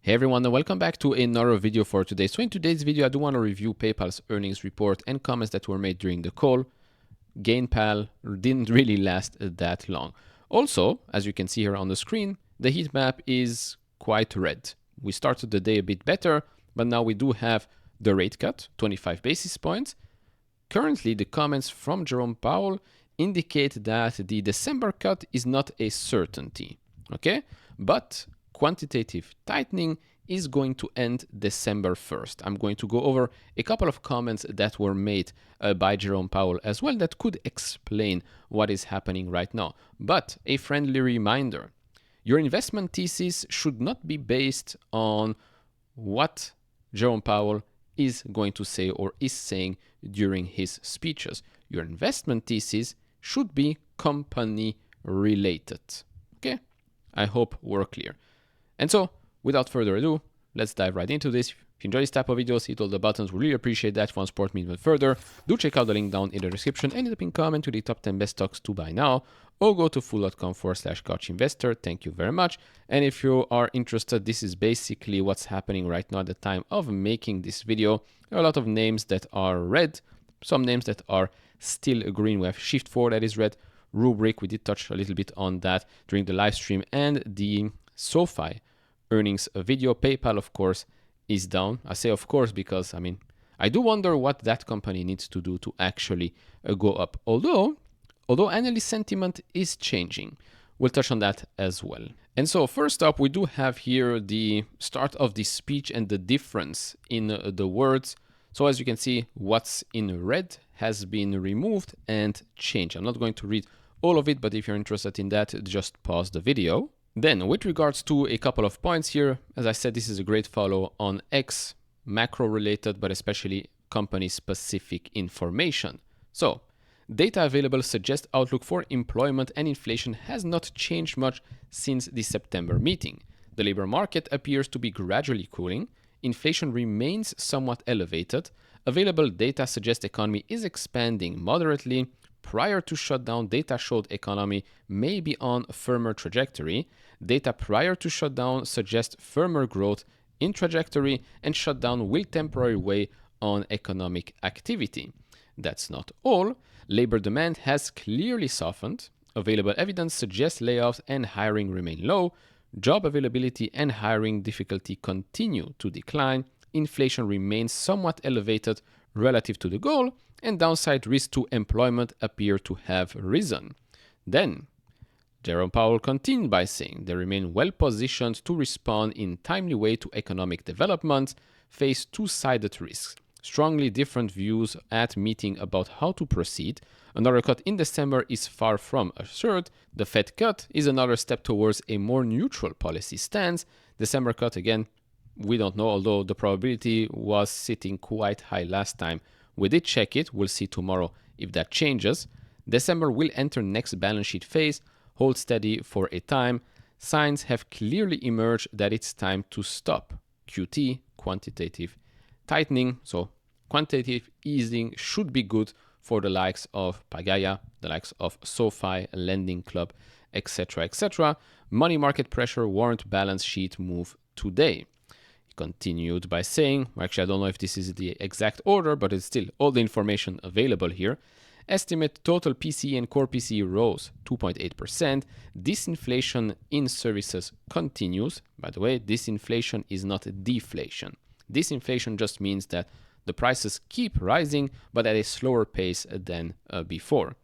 Hey everyone, and welcome back to another video for today. So in today's video, I do want to review PayPal's earnings report and comments that were made during the call. GainPal didn't really last that long. Also, as you can see here on the screen, the heat map is quite red. We started the day a bit better, but now we do have the rate cut, 25 basis points. Currently, the comments from Jerome Powell indicate that the December cut is not a certainty, okay? But quantitative tightening is going to end December 1st. I'm going to go over a couple of comments that were made by Jerome Powell as well that could explain what is happening right now. But a friendly reminder, your investment thesis should not be based on what Jerome Powell is going to say or is saying during his speeches. Your investment thesis should be company related. Okay? I hope we're clear. And so, without further ado, let's dive right into this. If you enjoy this type of videos, hit all the buttons. We really appreciate that. If you want to support me even further, do check out the link down in the description and in the pinned comment to the top 10 best stocks to buy now, or go to fool.com/couchinvestor. Thank you very much. And if you are interested, this is basically what's happening right now at the time of making this video. There are a lot of names that are red, some names that are still green. We have Shift 4 that is red, Rubrik, we did touch a little bit on that during the live stream, and the SoFi earnings video. PayPal, of course, is down. I say of course because, I do wonder what that company needs to do to actually go up. Although analyst sentiment is changing. We'll touch on that as well. And so first up, we do have here the start of the speech and the difference in the words. So as you can see, what's in red has been removed and changed. I'm not going to read all of it, but if you're interested in that, just pause the video. Then with regards to a couple of points here, as I said, this is a great follow on X, macro related, but especially company specific information. So data available suggests outlook for employment and inflation has not changed much since the September meeting. The labor market appears to be gradually cooling. Inflation remains somewhat elevated. Available data suggests economy is expanding moderately. Prior to shutdown, data showed economy may be on a firmer trajectory. Data prior to shutdown suggests firmer growth in trajectory, and shutdown will temporarily weigh on economic activity. That's not all. Labor demand has clearly softened. Available evidence suggests layoffs and hiring remain low. Job availability and hiring difficulty continue to decline. Inflation remains somewhat elevated relative to the goal, and downside risks to employment appear to have risen. Then, Jerome Powell continued by saying they remain well positioned to respond in timely way to economic developments, face two-sided risks. Strongly different views at meeting about how to proceed. Another cut in December is far from assured. The Fed cut is another step towards a more neutral policy stance. December cut, again, we don't know, although the probability was sitting quite high last time. We did check it. We'll see tomorrow if that changes. December will enter next balance sheet phase, hold steady for a time. Signs have clearly emerged that it's time to stop QT, quantitative tightening. So quantitative easing should be good for the likes of Pagaya, the likes of SoFi, Lending Club, etc., etc. Money market pressure warrant balance sheet move today. Continued by saying, actually I don't know if this is the exact order, but it's still all the information available here. Estimate total PCE and core PCE rose 2.8%. Disinflation in services continues. By the way, disinflation is not deflation. Disinflation just means that the prices keep rising, but at a slower pace than before.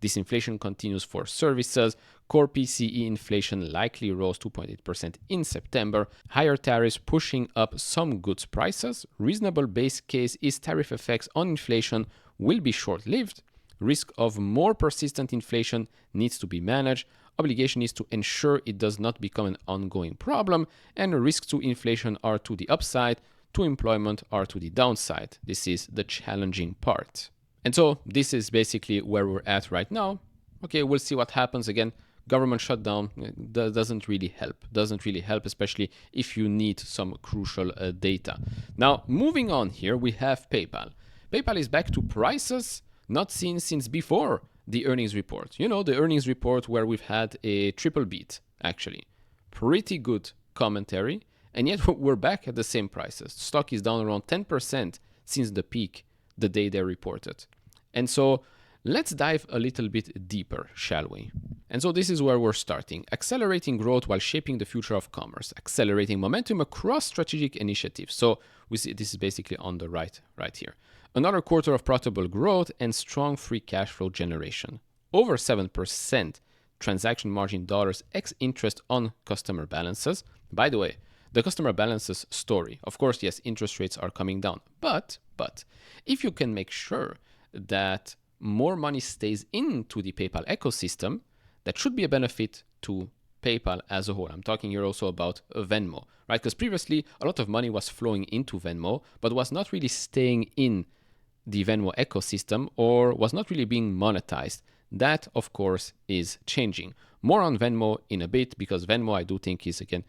Disinflation continues for services. Core PCE inflation likely rose 2.8% in September. Higher tariffs pushing up some goods prices. Reasonable base case is tariff effects on inflation will be short-lived. Risk of more persistent inflation needs to be managed. Obligation is to ensure it does not become an ongoing problem. And risks to inflation are to the upside, to employment are to the downside. This is the challenging part. And so this is basically where we're at right now. Okay, we'll see what happens. Again, government shutdown doesn't really help, especially if you need some crucial data. Now, moving on here, we have PayPal. PayPal is back to prices not seen since before the earnings report. You know, the earnings report where we've had a triple beat, actually. Pretty good commentary And yet we're back at the same prices. Stock is down around 10% since the peak, the day they reported. And so let's dive a little bit deeper, shall we? And so this is where we're starting. Accelerating growth while shaping the future of commerce. Accelerating momentum across strategic initiatives. So we see this is basically on the right here. Another quarter of profitable growth and strong free cash flow generation. Over 7% transaction margin dollars ex interest on customer balances. By the way, the customer balances story. Of course, yes, interest rates are coming down. But if you can make sure that more money stays into the PayPal ecosystem, that should be a benefit to PayPal as a whole. I'm talking here also about Venmo, right? Because previously a lot of money was flowing into Venmo, but was not really staying in the Venmo ecosystem or was not really being monetized. That, of course, is changing. More on Venmo in a bit, because Venmo, I do think, is, again,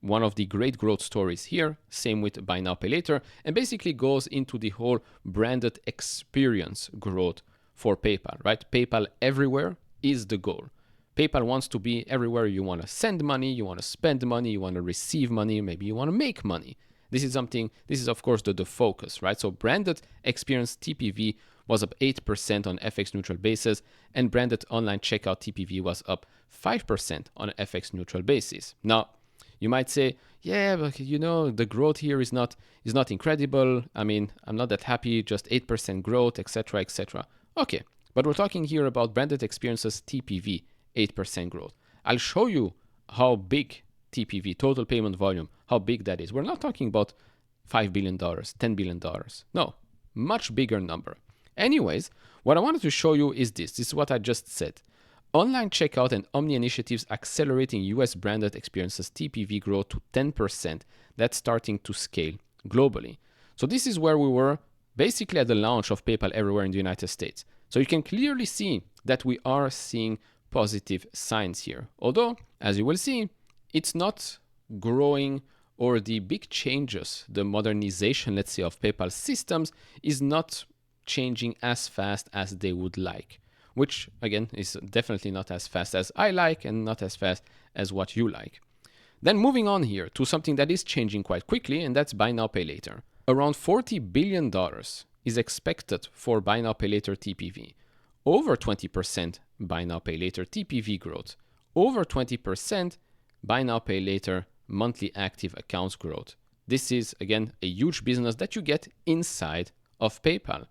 one of the great growth stories here. Same with Buy Now, Pay Later, and basically goes into the whole branded experience growth for PayPal, right? PayPal everywhere is the goal. PayPal wants to be everywhere. You want to send money, you want to spend money, you want to receive money, maybe you want to make money. This is of course the focus, right? So branded experience TPV was up 8% on FX neutral basis, and branded online checkout TPV was up 5% on an FX neutral basis. Now, you might say, yeah, but the growth here is not incredible. I mean, I'm not that happy, just 8% growth, etc., etc. Okay, but we're talking here about branded experiences TPV, 8% growth. I'll show you how big TPV, total payment volume, how big that is. We're not talking about $5 billion, $10 billion. No, much bigger number. Anyways, what I wanted to show you is this. This is what I just said. Online checkout and omni initiatives accelerating US branded experiences TPV growth to 10%. That's starting to scale globally. So this is where we were basically at the launch of PayPal everywhere in the United States. So you can clearly see that we are seeing positive signs here. Although, as you will see, it's not growing, or the big changes, the modernization, let's say, of PayPal systems is not changing as fast as they would like, which again is definitely not as fast as I like and not as fast as what you like. Then moving on here to something that is changing quite quickly, and that's Buy Now, Pay Later. Around $40 billion is expected for Buy Now, Pay Later TPV. Over 20% Buy Now, Pay Later TPV growth. Over 20% Buy Now, Pay Later monthly active accounts growth. This is, again, a huge business that you get inside of PayPal.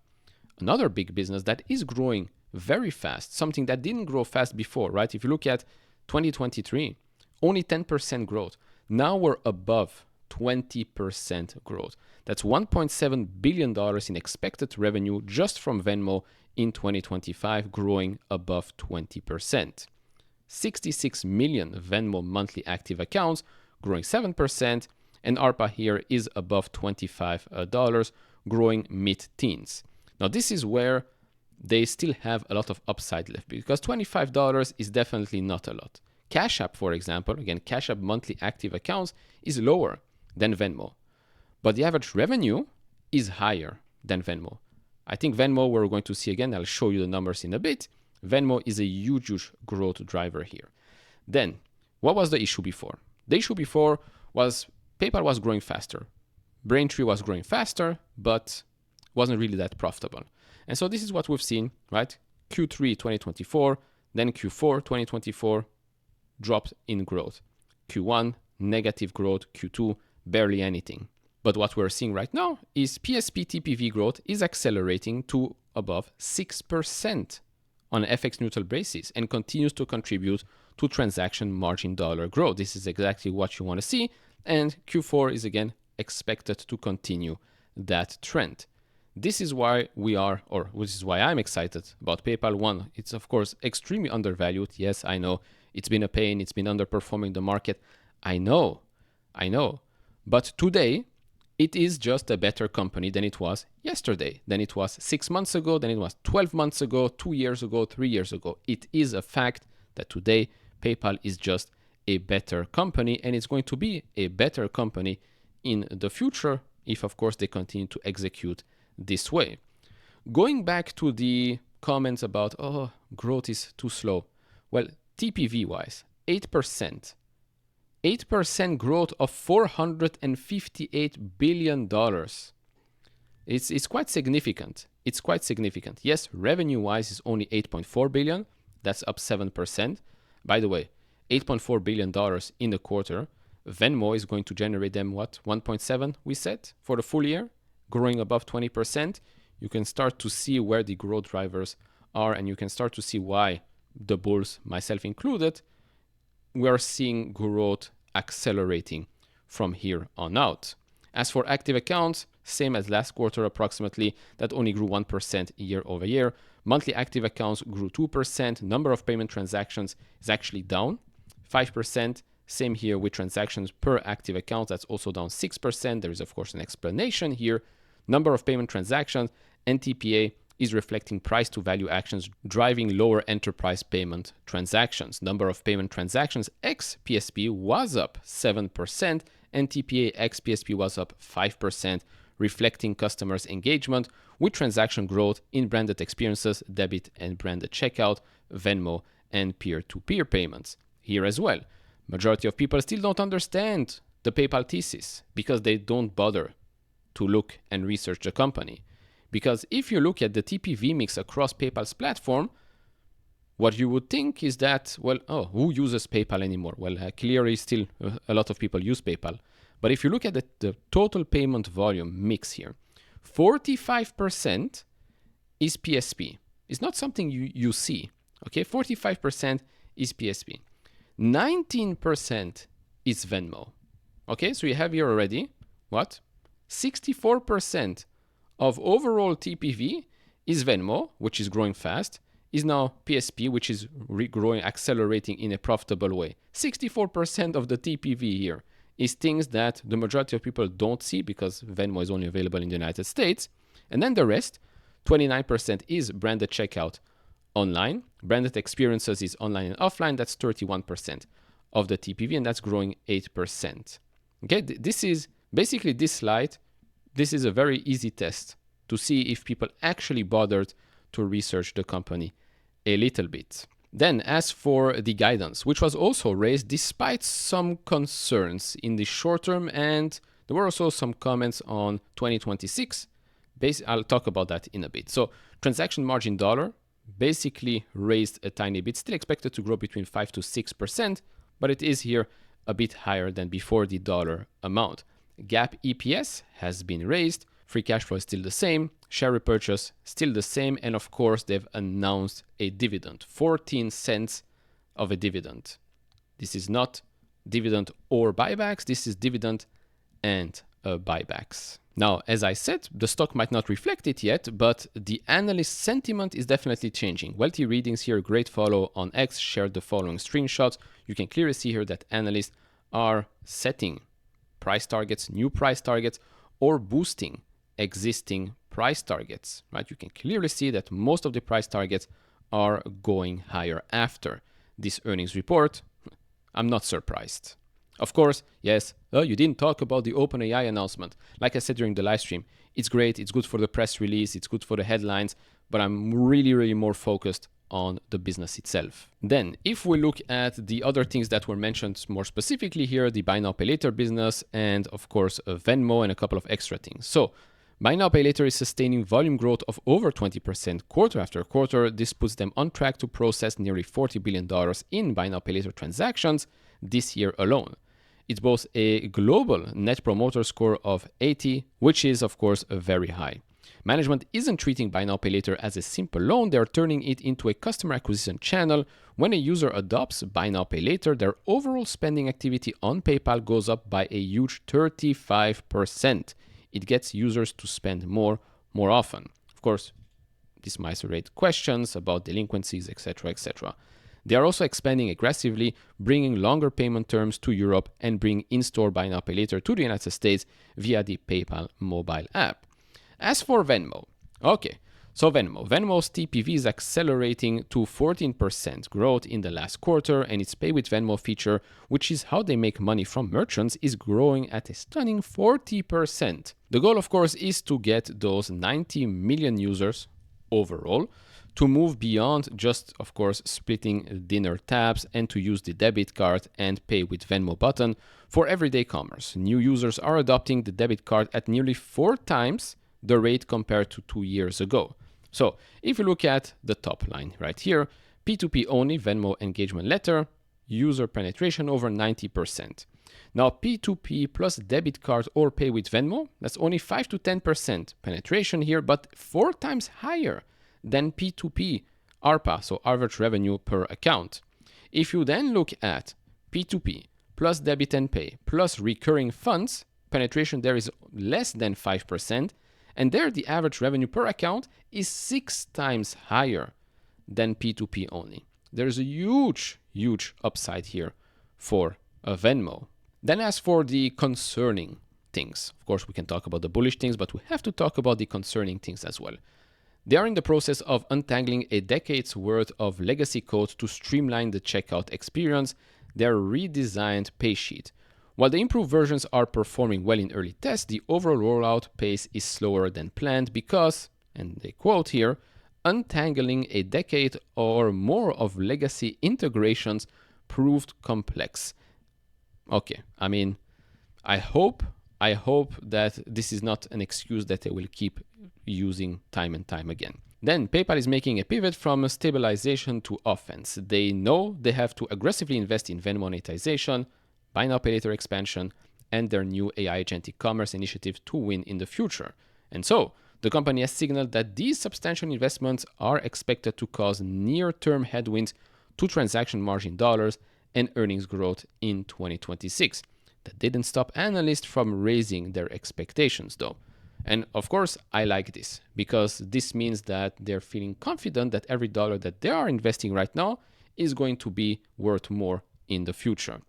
Another big business that is growing very fast, something that didn't grow fast before, right? If you look at 2023, only 10% growth. Now we're above 20% growth. That's $1.7 billion in expected revenue just from Venmo in 2025, growing above 20%. 66 million Venmo monthly active accounts, growing 7%, and ARPA here is above $25, growing mid-teens. Now this is where they still have a lot of upside left, because $25 is definitely not a lot. Cash App, for example, again, Cash App monthly active accounts is lower than Venmo, but the average revenue is higher than Venmo. I think Venmo, we're going to see again, I'll show you the numbers in a bit. Venmo is a huge growth driver here. Then, what was the issue before? The issue before was PayPal was growing faster. Braintree was growing faster, but wasn't really that profitable. And so this is what we've seen, right? Q3 2024, then Q4 2024, dropped in growth. Q1, negative growth. Q2, barely anything. But what we're seeing right now is PSP TPV growth is accelerating to above 6% on an FX neutral basis and continues to contribute to transaction margin dollar growth. This is exactly what you want to see. And Q4 is again expected to continue that trend. This is why which is why I'm excited about PayPal. One, it's of course extremely undervalued. Yes, I know it's been a pain. It's been underperforming the market. I know. But today, it is just a better company than it was yesterday, than it was 6 months ago, than it was 12 months ago, 2 years ago, 3 years ago. It is a fact that today PayPal is just a better company, and it's going to be a better company in the future if, of course, they continue to execute this way. Going back to the comments about, growth is too slow. Well, TPV-wise, 8% 8% growth of $458 billion. It's quite significant. It's quite significant. Yes, revenue-wise, it's only $8.4 billion. That's up 7%. By the way, $8.4 billion in the quarter. Venmo is going to generate them, what, 1.7 we said for the full year, growing above 20%. You can start to see where the growth drivers are, and you can start to see why the bulls, myself included, we are seeing growth accelerating from here on out. As for active accounts, same as last quarter approximately, that only grew 1% year over year. Monthly active accounts grew 2%. Number of payment transactions is actually down 5%. Same here with transactions per active account, that's also down 6%. There is of course an explanation here. Number of payment transactions, NTPA is reflecting price to value actions driving lower enterprise payment transactions. Number of payment transactions ex PSP was up 7%. NTPA ex PSP was up 5%, reflecting customers' engagement with transaction growth in branded experiences, debit and branded checkout, Venmo, and peer-to-peer payments. Here as well, majority of people still don't understand the PayPal thesis because they don't bother to look and research the company. Because if you look at the TPV mix across PayPal's platform, what you would think is that, well, oh, who uses PayPal anymore? Well, clearly still a lot of people use PayPal. But if you look at the total payment volume mix here, 45% is PSP. It's not something you see, okay? 45% is PSP. 19% is Venmo. Okay, so you have here already, what? 64% of overall TPV is Venmo, which is growing fast, is now PSP, which is growing, accelerating in a profitable way. 64% of the TPV here is things that the majority of people don't see because Venmo is only available in the United States. And then the rest, 29% is branded checkout online. Branded experiences is online and offline. That's 31% of the TPV, and that's growing 8%. Okay, this is basically this slide. This is a very easy test to see if people actually bothered to research the company a little bit. Then, as for the guidance, which was also raised despite some concerns in the short term, and there were also some comments on 2026. I'll talk about that in a bit. So, transaction margin dollar basically raised a tiny bit, still expected to grow between 5 to 6%, but it is here a bit higher than before the dollar amount. GAAP EPS has been raised, free cash flow is still the same, share repurchase still the same, and of course they've announced a dividend, 14 cents of a dividend. This is not dividend or buybacks, this is dividend and buybacks. Now, as I said, the stock might not reflect it yet, but the analyst sentiment is definitely changing. Wealthy Readings here, great follow on X, shared the following screenshots. You can clearly see here that analysts are setting price targets, new price targets, or boosting existing price targets, right? You can clearly see that most of the price targets are going higher after this earnings report. I'm not surprised. Of course, yes, you didn't talk about the OpenAI announcement. Like I said during the live stream, it's great, it's good for the press release, it's good for the headlines, but I'm really more focused on the business itself. Then, if we look at the other things that were mentioned more specifically here, the buy now pay later business, and of course Venmo and a couple of extra things. So, buy now pay later is sustaining volume growth of over 20% quarter after quarter. This puts them on track to process nearly $40 billion in buy now pay later transactions this year alone. It's both a global net promoter score of 80, which is of course very high. Management isn't treating buy now pay later as a simple loan, they're turning it into a customer acquisition channel. When a user adopts buy now pay later, their overall spending activity on PayPal goes up by a huge 35%. It gets users to spend more often. Of course, this might raise questions about delinquencies, etc., etc. They are also expanding aggressively, bringing longer payment terms to Europe and bringing in-store buy now pay later to the United States via the PayPal mobile app. As for Venmo, okay, so Venmo's TPV is accelerating to 14% growth in the last quarter, and its Pay with Venmo feature, which is how they make money from merchants, is growing at a stunning 40%. The goal, of course, is to get those 90 million users overall to move beyond just, of course, splitting dinner tabs and to use the debit card and pay with Venmo button for everyday commerce. New users are adopting the debit card at nearly 4 times the rate compared to 2 years ago. So if you look at the top line right here, P2P only Venmo engagement letter, user penetration over 90%. Now P2P plus debit card or pay with Venmo, that's only 5 to 10% penetration here, but 4 times higher than P2P ARPA, so average revenue per account. If you then look at P2P plus debit and pay plus recurring funds, penetration there is less than 5%, and there the average revenue per account is 6 times higher than P2P only. There's a huge upside here for a Venmo. Then as for the concerning things, of course we can talk about the bullish things, but we have to talk about the concerning things as well. They are in the process of untangling a decade's worth of legacy code to streamline the checkout experience, their redesigned pay sheet. While the improved versions are performing well in early tests, the overall rollout pace is slower than planned because, and they quote here, untangling a decade or more of legacy integrations proved complex. Okay, I mean, I hope that this is not an excuse that they will keep using time and time again. Then PayPal is making a pivot from stabilization to offense. They know they have to aggressively invest in Venmo monetization, buy now pay later expansion, and their new AI agentic commerce initiative to win in the future. And so, the company has signaled that these substantial investments are expected to cause near-term headwinds to transaction margin dollars and earnings growth in 2026. That didn't stop analysts from raising their expectations though. And of course, I like this because this means that they're feeling confident that every dollar that they are investing right now is going to be worth more in the future.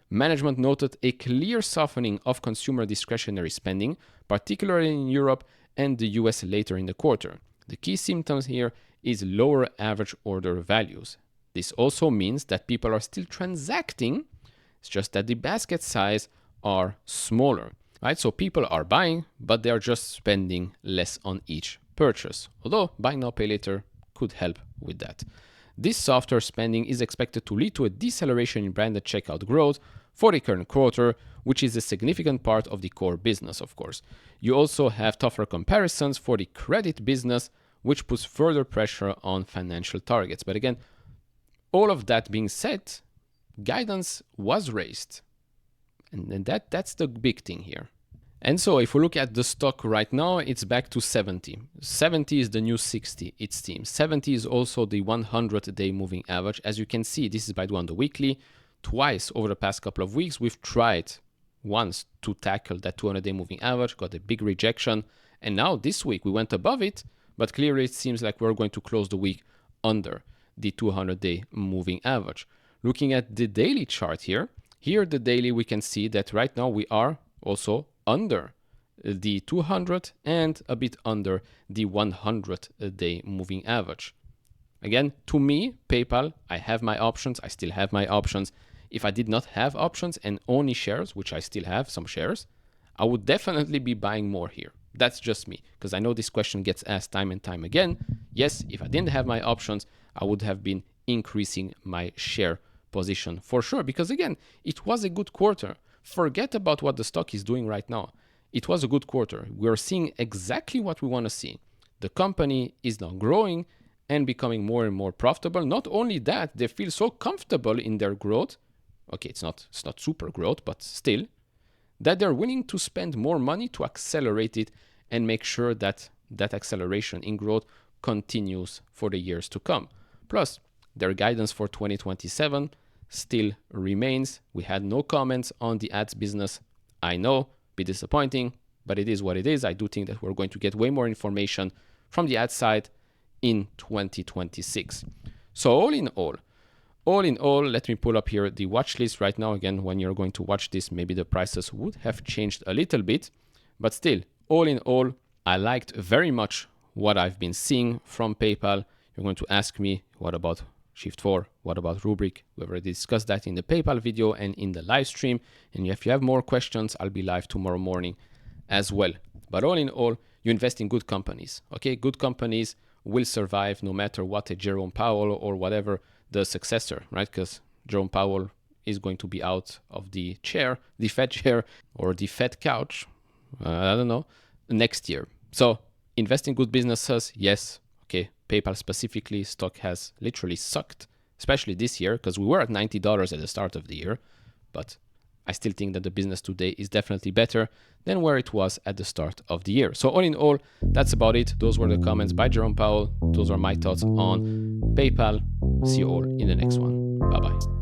Management noted a clear softening of consumer discretionary spending, particularly in Europe and the US later in the quarter. The key symptoms here is lower average order values. This also means that people are still transacting, it's just that the basket size are smaller, right? So people are buying, but they are just spending less on each purchase. Although buy now, pay later could help with that. This softer spending is expected to lead to a deceleration in branded checkout growth for the current quarter, which is a significant part of the core business, of course. You also have tougher comparisons for the credit business, which puts further pressure on financial targets. But again, all of that being said, guidance was raised. And that's the big thing here. And so if we look at the stock right now, it's back to 70. 70 is the new 60, it seems. 70 is also the 100-day moving average. As you can see, this is by the way on the weekly. Twice over the past couple of weeks, we've tried once to tackle that 200-day moving average, got a big rejection. And now this week we went above it, but clearly it seems like we're going to close the week under the 200-day moving average. Looking at the daily chart here the daily we can see that right now we are also under the 200 and a bit under the 100-day moving average. Again, to me, PayPal, I have my options, I still have my options. If I did not have options and only shares, which I still have some shares, I would definitely be buying more here. That's just me, because I know this question gets asked time and time again. Yes, if I didn't have my options, I would have been increasing my share position for sure, because again, it was a good quarter. Forget about what the stock is doing right now. It was a good quarter. We're seeing exactly what we want to see. The company is now growing and becoming more and more profitable. Not only that, they feel so comfortable in their growth. Okay, it's not super growth, but still, that they're willing to spend more money to accelerate it and make sure that that acceleration in growth continues for the years to come. Plus, their guidance for 2027 still remains. We had no comments on the ads business. I know, be disappointing, but it is what it is. I do think that we're going to get way more information from the ad side in 2026. So all in all, let me pull up here the watch list right now. Again, when you're going to watch this, maybe the prices would have changed a little bit, but still, all in all, I liked very much what I've been seeing from PayPal. You're going to ask me, what about Shift4? What about Rubrik? We already discussed that in the PayPal video and in the live stream. And if you have more questions, I'll be live tomorrow morning as well. But all in all, you invest in good companies, okay? Good companies will survive no matter what a Jerome Powell or whatever the successor, right? Because Jerome Powell is going to be out of the chair, the Fed chair, or the Fed couch, I don't know, next year. So invest in good businesses, yes. Okay, PayPal specifically, stock has literally sucked, especially this year, because we were at $90 at the start of the year. But I still think that the business today is definitely better than where it was at the start of the year. So all in all, that's about it. Those were the comments by Jerome Powell. Those are my thoughts on PayPal. See you all in the next one. Bye-bye.